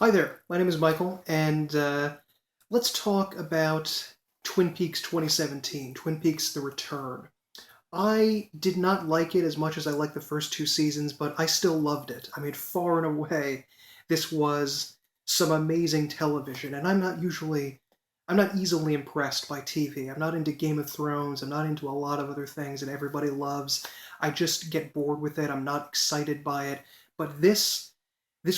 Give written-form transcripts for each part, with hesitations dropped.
Hi there, my name is Michael, and let's talk about Twin Peaks 2017, Twin Peaks The Return. I did not like it as much as I liked the first two seasons, but I still loved it. I mean, far and away, this was some amazing television, and I'm not easily impressed by TV. I'm not into Game of Thrones, I'm not into a lot of other things that everybody loves. I just get bored with it, I'm not excited by it, but this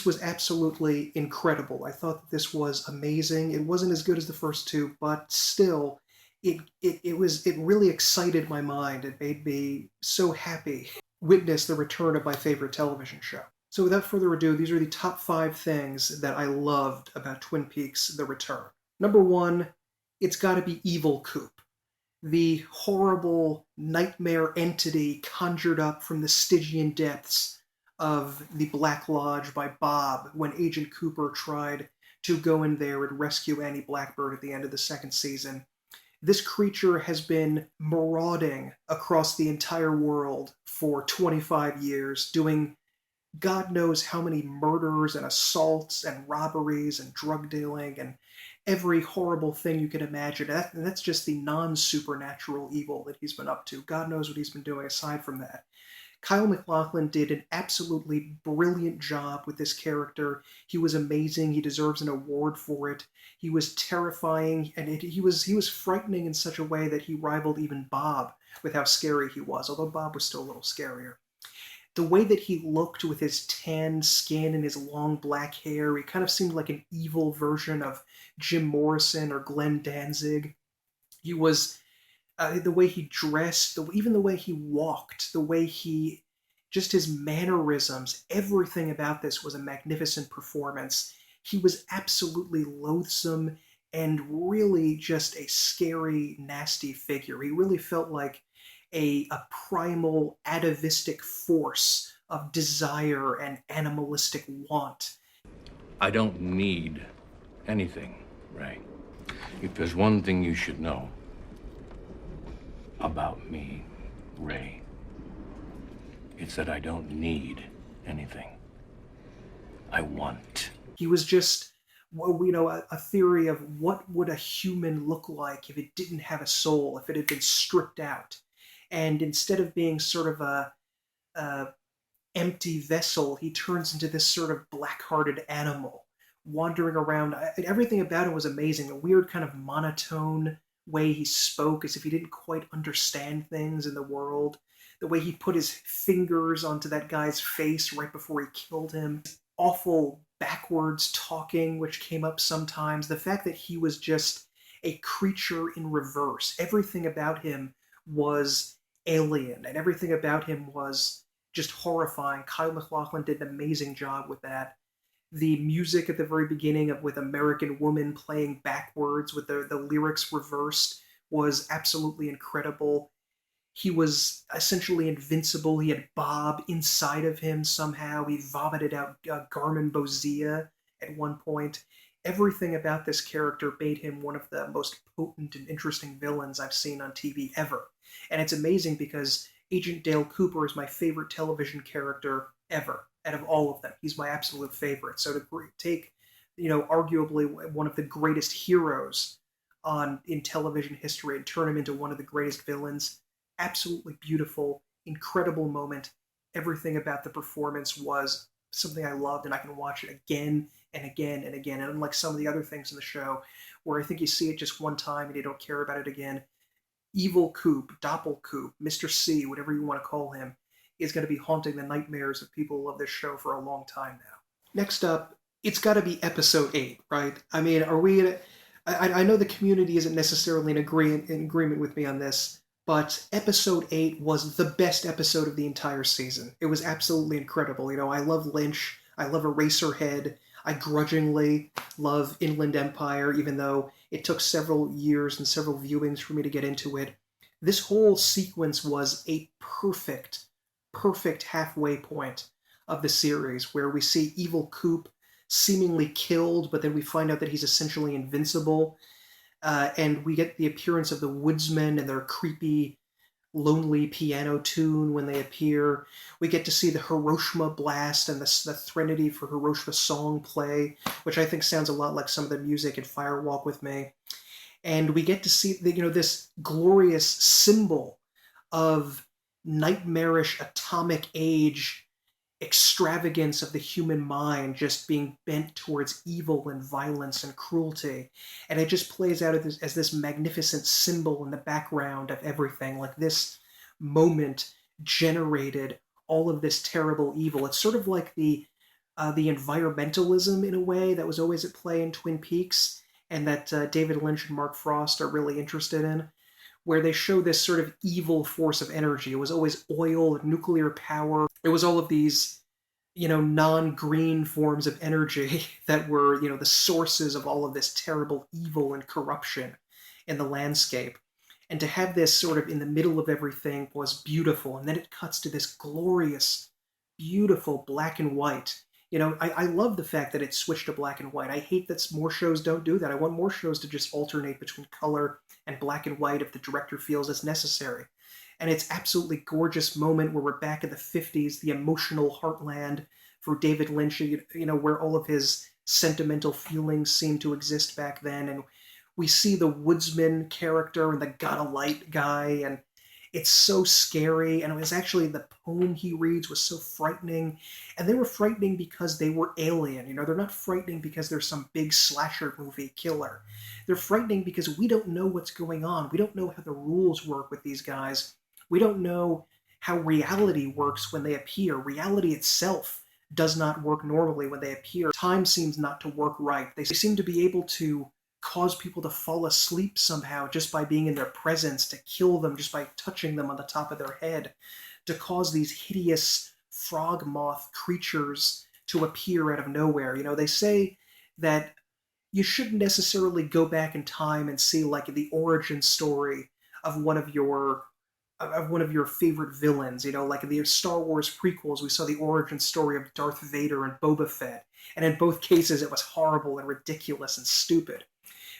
was absolutely incredible. I thought that this was amazing. It wasn't as good as the first two, but still, it really excited my mind. It made me so happy witness the return of my favorite television show. So without further ado, these are the top five things that I loved about Twin Peaks: The Return. Number one, it's got to be Evil Coop, the horrible nightmare entity conjured up from the Stygian depths of the Black Lodge by Bob when Agent Cooper tried to go in there and rescue Annie Blackbird at the end of the second season. This creature has been marauding across the entire world for 25 years, doing God knows how many murders and assaults and robberies and drug dealing and every horrible thing you can imagine. And that's just the non supernatural evil that he's been up to. God knows what he's been doing aside from that. Kyle MacLachlan did an absolutely brilliant job with this character. He was amazing. He deserves an award for it. He was terrifying, and he was frightening in such a way that he rivaled even Bob with how scary he was, although Bob was still a little scarier. The way that he looked with his tan skin and his long black hair, he kind of seemed like an evil version of Jim Morrison or Glenn Danzig. He was the way he dressed, even the way he walked, the way just his mannerisms, everything about this was a magnificent performance. He was absolutely loathsome and really just a scary, nasty figure. He really felt like a primal, atavistic force of desire and animalistic want. I don't need anything, Ray. If there's one thing you should know about me, Ray, it's that I don't need anything. I want. He was just, well, a theory of what would a human look like if it didn't have a soul, if it had been stripped out. And instead of being sort of a empty vessel, he turns into this sort of black-hearted animal wandering around. Everything about him was amazing. A weird kind of monotone way he spoke, as if he didn't quite understand things in the world. The way he put his fingers onto that guy's face right before he killed him. Awful backwards talking, which came up sometimes. The fact that he was just a creature in reverse. Everything about him was alien, and everything about him was just horrifying. Kyle MacLachlan did an amazing job with that. The music at the very beginning of with American Woman playing backwards with the lyrics reversed was absolutely incredible. He was essentially invincible. He had Bob inside of him somehow. He vomited out Garmin Bozia at one point. Everything about this character made him one of the most potent and interesting villains I've seen on TV ever. And it's amazing because Agent Dale Cooper is my favorite television character ever, out of all of them. He's my absolute favorite. So to take, arguably one of the greatest heroes in television history and turn him into one of the greatest villains, absolutely beautiful, incredible moment. Everything about the performance was something I loved, and I can watch it again and again and again. And unlike some of the other things in the show, where I think you see it just one time and you don't care about it again, Evil Coop, Doppel Coop, Mr. C, whatever you want to call him, is going to be haunting the nightmares of people who love this show for a long time now. Next up, it's got to be episode 8, right? I mean, are we... I know the community isn't necessarily in agreement with me on this, but episode 8 was the best episode of the entire season. It was absolutely incredible. I love Lynch. I love Eraserhead. I grudgingly love Inland Empire, even though it took several years and several viewings for me to get into it. This whole sequence was a perfect halfway point of the series, where we see Evil Coop seemingly killed, but then we find out that he's essentially invincible. And we get the appearance of the woodsmen and their creepy lonely piano tune when they appear. We get to see the Hiroshima blast and the Threnody for Hiroshima song play, which I think sounds a lot like some of the music in Fire Walk with Me. And we get to see this glorious symbol of nightmarish atomic age extravagance of the human mind just being bent towards evil and violence and cruelty. And it just plays out as this magnificent symbol in the background of everything. Like this moment generated all of this terrible evil. It's sort of like the environmentalism in a way that was always at play in Twin Peaks, and that David Lynch and Mark Frost are really interested in, where they show this sort of evil force of energy. It was always oil, nuclear power. It was all of these, non-green forms of energy that were, the sources of all of this terrible evil and corruption in the landscape. And to have this sort of in the middle of everything was beautiful. And then it cuts to this glorious, beautiful black and white. I love the fact that it switched to black and white. I hate that more shows don't do that. I want more shows to just alternate between color and black and white if the director feels it's necessary. And it's absolutely gorgeous moment where we're back in the 50s, the emotional heartland for David Lynch, where all of his sentimental feelings seem to exist back then. And we see the woodsman character and the got a light guy, and it's so scary. And it was actually the poem he reads was so frightening. And they were frightening because they were alien. They're not frightening because there's some big slasher movie killer. They're frightening because we don't know what's going on. We don't know how the rules work with these guys. We don't know how reality works when they appear. Reality itself does not work normally when they appear. Time seems not to work right. They seem to be able to cause people to fall asleep somehow just by being in their presence, to kill them just by touching them on the top of their head, to cause these hideous frog moth creatures to appear out of nowhere. They say that you shouldn't necessarily go back in time and see like the origin story of one of your favorite villains. Like in the Star Wars prequels, we saw the origin story of Darth Vader and Boba Fett, and in both cases it was horrible and ridiculous and stupid.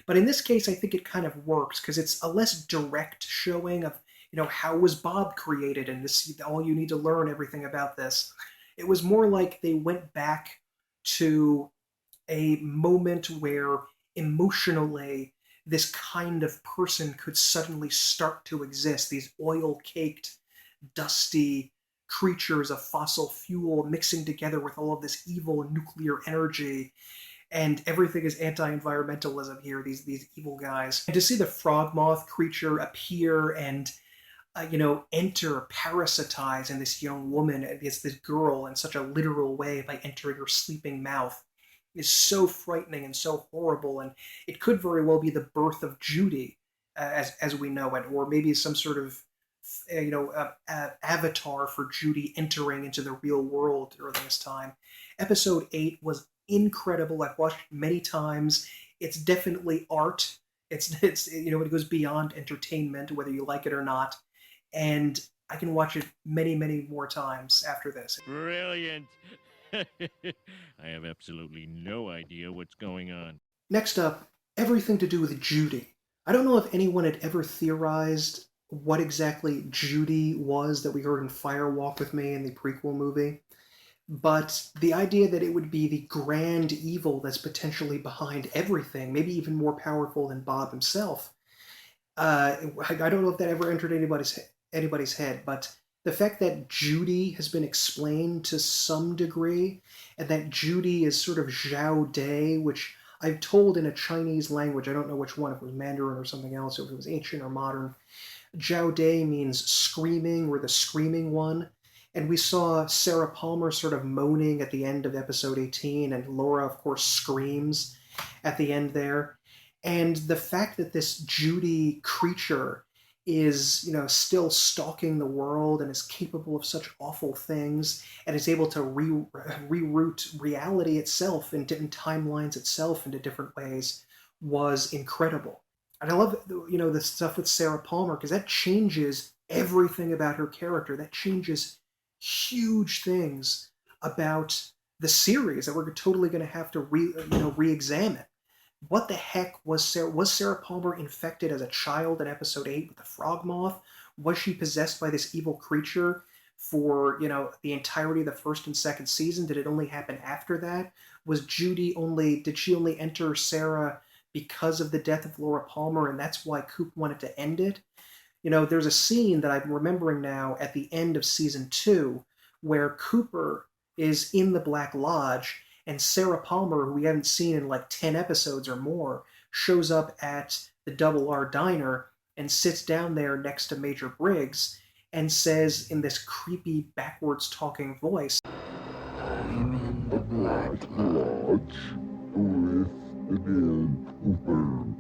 But in this case, I think it kind of works because it's a less direct showing of, how was Bob created, and this all you need to learn everything about this. It was more like they went back to a moment where emotionally this kind of person could suddenly start to exist. These oil-caked, dusty creatures of fossil fuel mixing together with all of this evil nuclear energy, and everything is anti-environmentalism here, these evil guys. And to see the frog moth creature appear and enter, parasitize in this young woman, this girl, in such a literal way by entering her sleeping mouth, is so frightening and so horrible. And it could very well be the birth of Judy, as we know it, or maybe some sort of avatar for Judy entering into the real world during this time. Episode 8 was incredible. I've watched it many times. It's definitely art. It's it goes beyond entertainment, whether you like it or not. And I can watch it many, many more times after this. Brilliant. I have absolutely no idea what's going on. Next up, everything to do with Judy. I don't know if anyone had ever theorized what exactly Judy was that we heard in Fire Walk with Me in the prequel movie. But the idea that it would be the grand evil that's potentially behind everything, maybe even more powerful than Bob himself, I don't know if that ever entered anybody's head. But the fact that Judy has been explained to some degree, and that Judy is sort of Zhao Dei, which I've told in a Chinese language, I don't know which one, if it was Mandarin or something else, if it was ancient or modern. Zhao Dei means screaming, or the screaming one. And we saw Sarah Palmer sort of moaning at the end of episode 18, and Laura, of course, screams at the end there. And the fact that this Judy creature is, still stalking the world and is capable of such awful things, and is able to reroute reality itself and timelines itself into different ways was incredible. And I love, the stuff with Sarah Palmer, because that changes everything about her character. That changes huge things about the series that we're totally going to have to re-examine. What the heck was Sarah Palmer infected as a child in episode 8 with the frog moth? Was she possessed by this evil creature for, the entirety of the first and second season? Did it only happen after that? Did she only enter Sarah because of the death of Laura Palmer, and that's why Coop wanted to end it? There's a scene that I'm remembering now at the end of season 2 where Cooper is in the Black Lodge and Sarah Palmer, who we haven't seen in like 10 episodes or more, shows up at the Double R Diner and sits down there next to Major Briggs and says in this creepy backwards talking voice, I'm in the Black Lodge with again Cooper.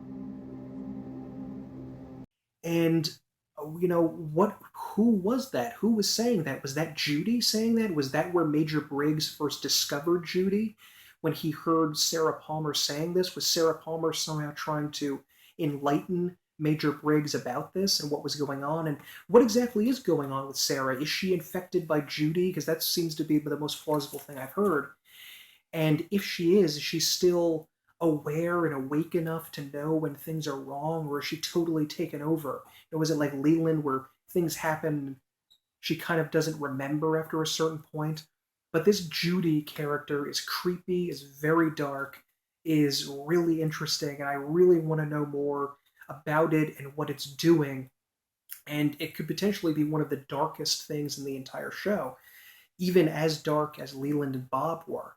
and who was that? Who was saying that? Was that Judy saying that? Was that where Major Briggs first discovered Judy? When he heard Sarah Palmer saying this, was Sarah Palmer somehow trying to enlighten Major Briggs about this and what was going on? And what exactly is going on with Sarah? Is she infected by Judy? Because that seems to be the most plausible thing I've heard. And if she is she still aware and awake enough to know when things are wrong, or is she totally taken over? Or was it like Leland where things happen, she kind of doesn't remember after a certain point? But this Judy character is creepy, is very dark, is really interesting, and I really want to know more about it and what it's doing. And it could potentially be one of the darkest things in the entire show, even as dark as Leland and Bob were.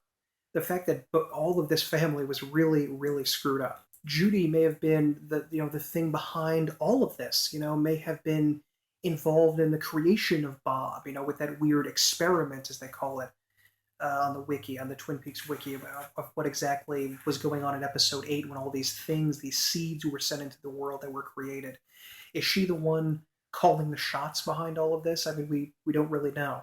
The fact that all of this family was really, really screwed up. Judy may have been the thing behind all of this. May have been involved in the creation of Bob. With that weird experiment, as they call it, on the wiki, on the Twin Peaks wiki, of what exactly was going on in episode 8 when all these things, these seeds were sent into the world that were created. Is she the one calling the shots behind all of this? I mean, we don't really know.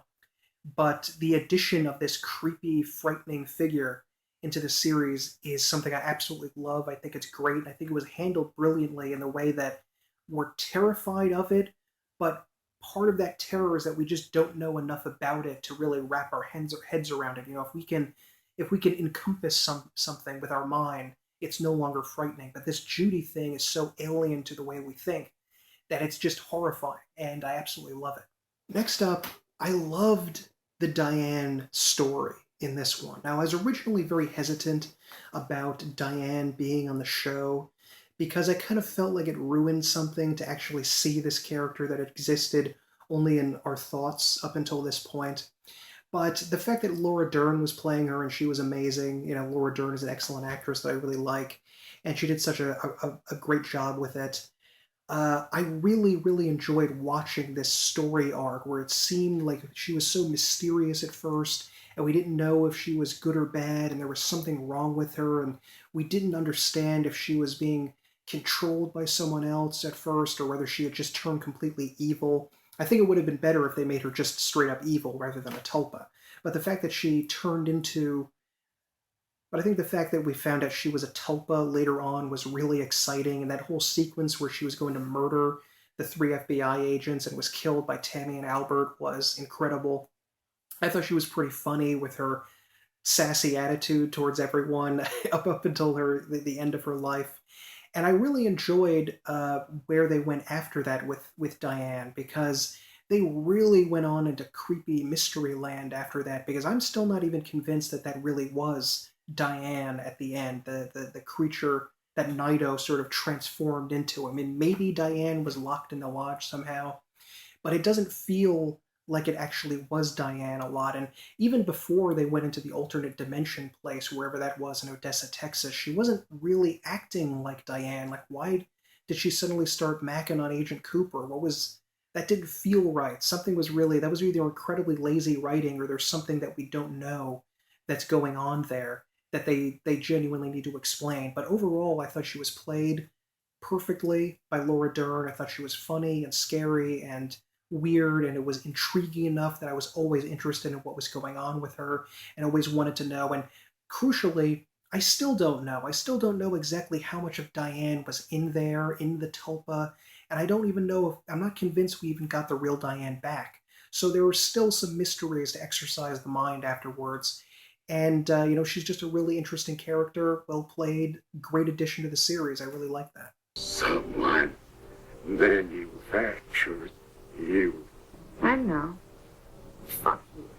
But the addition of this creepy, frightening figure into the series is something I absolutely love. I think it's great. I think it was handled brilliantly in the way that we're terrified of it, but part of that terror is that we just don't know enough about it to really wrap our heads around it. If we can encompass something with our mind, it's no longer frightening. But this Judy thing is so alien to the way we think that it's just horrifying, and I absolutely love it. Next up, I loved the Diane story in this one. Now, I was originally very hesitant about Diane being on the show because I kind of felt like it ruined something to actually see this character that existed only in our thoughts up until this point. But the fact that Laura Dern was playing her and she was amazing, Laura Dern is an excellent actress that I really like, and she did such a great job with it. I really, really enjoyed watching this story arc where it seemed like she was so mysterious at first, and we didn't know if she was good or bad, and there was something wrong with her, and we didn't understand if she was being controlled by someone else at first, or whether she had just turned completely evil. I think it would have been better if they made her just straight up evil rather than a tulpa. But the fact that she turned into but I think the fact that we found out she was a tulpa later on was really exciting, and that whole sequence where she was going to murder the 3 FBI agents and was killed by Tammy and Albert was incredible. I thought she was pretty funny with her sassy attitude towards everyone up until the end of her life. And I really enjoyed where they went after that with Diane, because they really went on into creepy mystery land after that, because I'm still not even convinced that that really was Diane at the end, the creature that Naito sort of transformed into. I mean, maybe Diane was locked in the lodge somehow, but it doesn't feel like it actually was Diane a lot. And even before they went into the alternate dimension place, wherever that was in Odessa, Texas, she wasn't really acting like Diane. Like, why did she suddenly start macking on Agent Cooper? That didn't feel right. That was either incredibly lazy writing, or there's something that we don't know that's going on there that they genuinely need to explain. But overall, I thought she was played perfectly by Laura Dern. I thought she was funny and scary and weird, and it was intriguing enough that I was always interested in what was going on with her and always wanted to know. And crucially, I still don't know. I still don't know exactly how much of Diane was in there, in the tulpa, and I don't even know I'm not convinced we even got the real Diane back. So there were still some mysteries to exercise the mind afterwards. And, she's just a really interesting character, well played, great addition to the series. I really like that. Someone manufactured You. I know. Fuck you.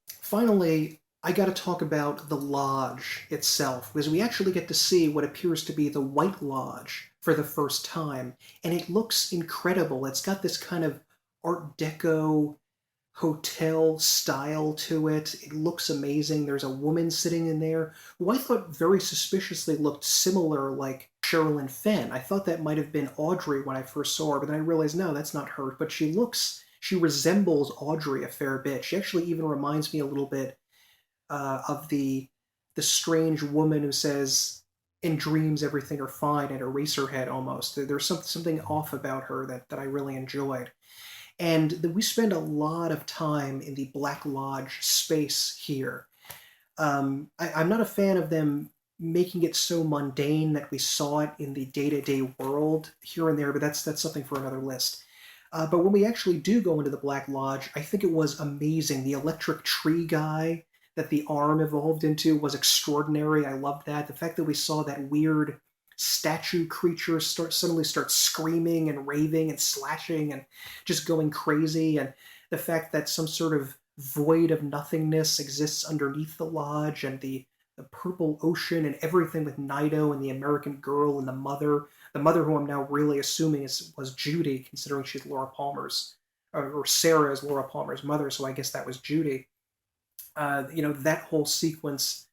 Finally, I got to talk about the lodge itself, because we actually get to see what appears to be the White Lodge for the first time, and it looks incredible. It's got this kind of Art Deco hotel style to it. It looks amazing. There's a woman sitting in there who I thought very suspiciously looked similar, like Sherilyn Fenn. I thought that might have been Audrey when I first saw her, but then I realized no, that's not her. But she resembles Audrey a fair bit. She actually even reminds me a little bit of the strange woman who says, "In dreams, everything are fine," and Eraserhead almost. There's something off about her that I really enjoyed. And we spend a lot of time in the Black Lodge space here. I'm not a fan of them making it so mundane that we saw it in the day-to-day world here and there, but that's something for another list. But when we actually do go into the Black Lodge, I think it was amazing. The electric tree guy that the arm evolved into was extraordinary. I loved that. The fact that we saw that weird statue creature suddenly start screaming and raving and slashing and just going crazy, and the fact that some sort of void of nothingness exists underneath the lodge, and the purple ocean and everything with Nido and the American girl and the mother who I'm now really assuming was Judy, considering she's Laura Palmer's or Sarah is Laura Palmer's mother, so I guess that was Judy. That whole sequence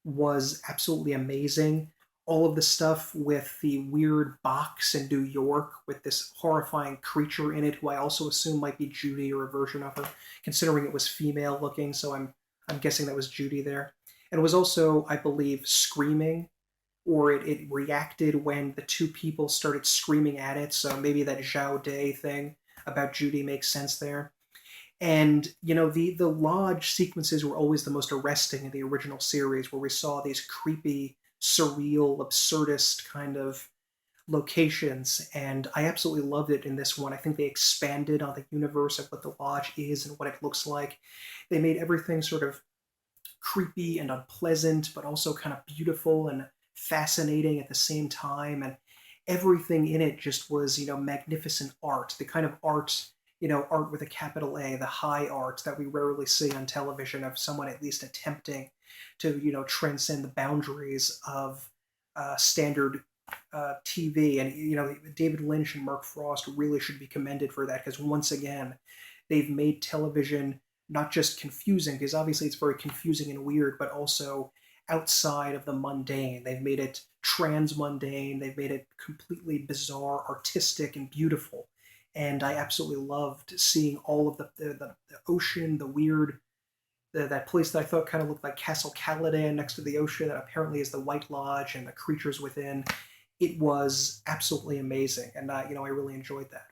was absolutely amazing. All of the stuff with the weird box in New York with this horrifying creature in it, who I also assume might be Judy or a version of her, considering it was female looking. So I'm guessing that was Judy there, and it was also, I believe, screaming, or it reacted when the two people started screaming at it. So maybe that Zhao Day thing about Judy makes sense there. And the lodge sequences were always the most arresting in the original series, where we saw these creepy, surreal, absurdist kind of locations, and I absolutely loved it in this one. I think they expanded on the universe of what the lodge is and what it looks like. They made everything sort of creepy and unpleasant, but also kind of beautiful and fascinating at the same time. And everything in it just was, magnificent art. The kind of art, art with a capital A, the high art that we rarely see on television, of someone at least attempting to, transcend the boundaries of standard TV. And, David Lynch and Mark Frost really should be commended for that, because once again, they've made television not just confusing, because obviously it's very confusing and weird, but also outside of the mundane. They've made it trans-mundane. They've made it completely bizarre, artistic, and beautiful. And I absolutely loved seeing all of the ocean, the weird, that place that I thought kind of looked like Castle Caladan next to the ocean, that apparently is the White Lodge, and the creatures within. It was absolutely amazing, and I really enjoyed that.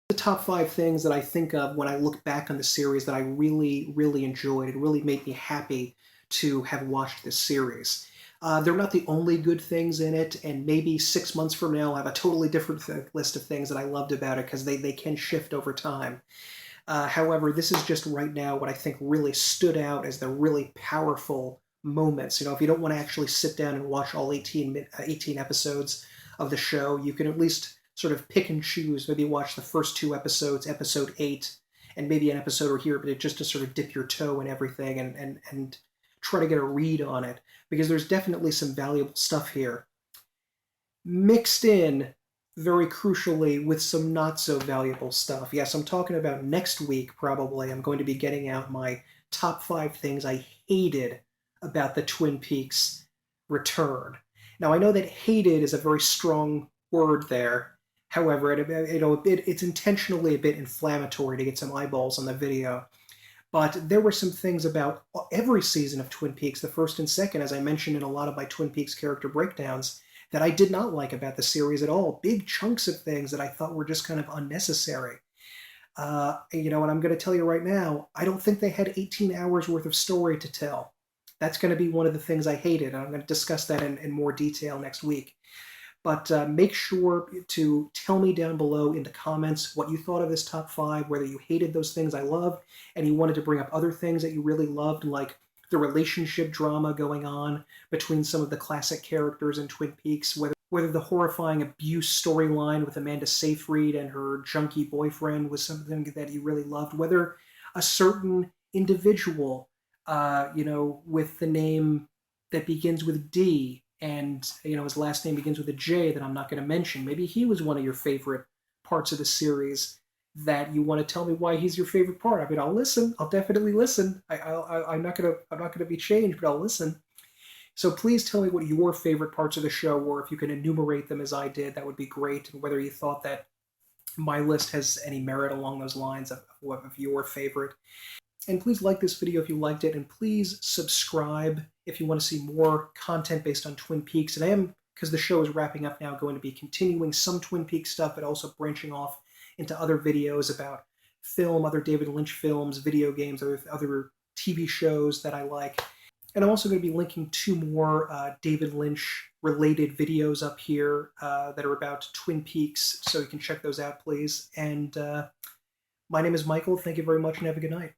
The top 5 things that I think of when I look back on the series that I really, really enjoyed, it really made me happy to have watched this series. They're not the only good things in it, and maybe 6 months from now I'll have a totally different list of things that I loved about it, because they can shift over time. However, this is just right now what I think really stood out as the really powerful moments. If you don't want to actually sit down and watch all 18 episodes of the show, you can at least sort of pick and choose. Maybe watch the first 2 episodes, episode 8, and maybe an episode or here, but it just to sort of dip your toe in everything and try to get a read on it, because there's definitely some valuable stuff here. Mixed in, very crucially, with some not so valuable stuff. Yes, I'm talking about next week, probably. I'm going to be getting out my top 5 things I hated about the Twin Peaks return. Now, I know that hated is a very strong word there. However, it's intentionally a bit inflammatory to get some eyeballs on the video. But there were some things about every season of Twin Peaks, the first and second, as I mentioned in a lot of my Twin Peaks character breakdowns, that I did not like about the series at all. Big chunks of things that I thought were just kind of unnecessary. And I'm going to tell you right now, I don't think they had 18 hours worth of story to tell. That's going to be one of the things I hated, and I'm going to discuss that in more detail next week. But make sure to tell me down below in the comments what you thought of this top 5, whether you hated those things I loved, and you wanted to bring up other things that you really loved, like the relationship drama going on between some of the classic characters in Twin Peaks, whether whether the horrifying abuse storyline with Amanda Seyfried and her junkie boyfriend was something that he really loved, whether a certain individual, with the name that begins with D and, his last name begins with a J that I'm not going to mention, maybe he was one of your favorite parts of the series that you want to tell me why he's your favorite part. I mean, I'll listen. I'll definitely listen. I'm not gonna be changed, but I'll listen. So please tell me what your favorite parts of the show were. If you can enumerate them as I did, that would be great. And whether you thought that my list has any merit along those lines of your favorite. And please like this video if you liked it, and please subscribe if you want to see more content based on Twin Peaks. And I am, because the show is wrapping up now, going to be continuing some Twin Peaks stuff, but also branching off into other videos about film, other David Lynch films, video games, other TV shows that I like. And I'm also going to be linking 2 more David Lynch-related videos up here that are about Twin Peaks, so you can check those out, please. And my name is Michael. Thank you very much, and have a good night.